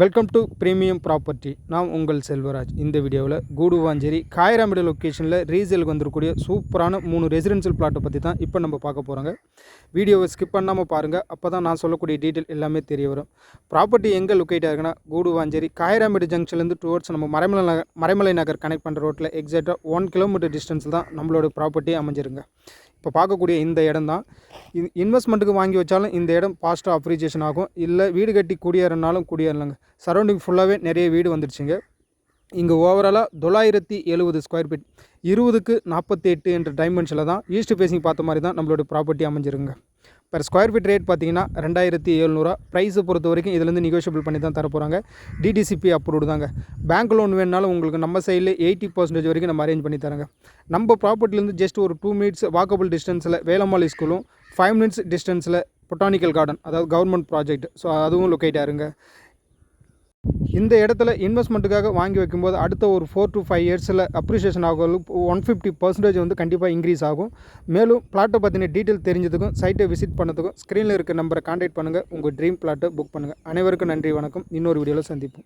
Welcome to premium property. நான் உங்கள் செல்வராஜ். இந்த வீடியோவில் கூடுவாஞ்சேரி காயராமேடு லொக்கேஷனில் ரீசேலுக்கு வந்துருக்கூடிய சூப்பரான 3 ரெசிடென்ஷியல் பிளாட்டை பற்றி தான் இப்போ நம்ம பார்க்க போகிறோங்க. வீடியோவை ஸ்கிப் பண்ணாமல் பாருங்கள். அப்போ தான் நான் சொல்லக்கூடிய டீட்டெயில் எல்லாமே தெரிய வரும். ப்ராப்பர்ட்டி எங்கே லொக்கேட் ஆகுதுன்னா கூடுவாஞ்சேரி காயராமேடு ஜங்ஷன்லேருந்து டுவர்ட்ஸ் நம்ம மறைமலை நகர் கனெக்ட் பண்ணுற ரோட்டில் எக்ஸாக்டாக 1 கிலோமீட்டர் டிஸ்டன்ஸில் தான் நம்மளோட ப்ராப்பர்ட்டி அமைஞ்சிருங்க. இப்போ பார்க்கக்கூடிய இந்த இடம் தான் இன்வெஸ்ட்மெண்ட்டுக்கு வாங்கி வச்சாலும் இந்த இடம் ஃபாஸ்ட்டாக அப்ரிசியேஷன் ஆகும். இல்லை வீடு கட்டி குடியேறினாலும் குடியேறலாங்க. சரௌண்டிங் ஃபுல்லாகவே நிறைய வீடு வந்துடுச்சுங்க. இங்கே ஓவராலாக 970 ஸ்கொயர் ஃபீட் 20க்கு 48 என்ற டைமென்ஷனில் தான் ஈஸ்ட் ஃபேஸிங் பார்த்த மாதிரி தான் நம்மளோட ப்ராப்பர்ட்டி அமைஞ்சிருங்க. பர் ஸ்கொயர் ஃபீட் ரேட் பார்த்தீங்கன்னா 2700. ப்ரைஸை பொறுத்த வரைக்கும் இதுலேருந்து நெகோஷியபிள் பண்ணி தான் தரப்போகிறாங்க. டிடிசிபி அப்ரூவ்டு தாங்க. பேங்க் லோன் வேணுனாலும் உங்களுக்கு நம்ம சைடில் 80% வரைக்கும் நம்ம அரேஞ்ச் பண்ணி தராங்க. நம்ம ப்ராப்பர்ட்டிலேருந்து ஜஸ்ட் ஒரு 2 மினிட்ஸ் வாக்கபிள் டிஸ்டன்ஸில் வேலம்மாள் ஸ்கூலும் 5 மினிட்ஸ் டிஸ்டன்ஸில் பொட்டானிக்கல் கார்டன், அதாவது கவர்மெண்ட் ப்ராஜெக்ட், ஸோ அதுவும் லொக்கேட் ஆயிருங்க. இந்த இடத்துல இன்வெஸ்ட்மெண்ட்டுக்காக வாங்கி வைக்கும்போது அடுத்த ஒரு 4 to 5 இயர்ஸில் அப்ரிஷியேஷன் ஆகும். 150% வந்து கண்டிப்பாக இன்க்ரீஸ் ஆகும். மேலும் பிளாட்டை பற்றின டீட்டெயில் தெரிஞ்சதுக்கும் சைட்டை விசிட் பண்ணதுக்கும் ஸ்க்ரீனில் இருக்க நம்பரை கான்டாக்ட் பண்ணுங்கள். உங்கள் ட்ரீம் பிளாட்டை புக் பண்ணுங்கள். அனைவருக்கும் நன்றி, வணக்கம். இன்னொரு வீடியோவில் சந்திப்போம்.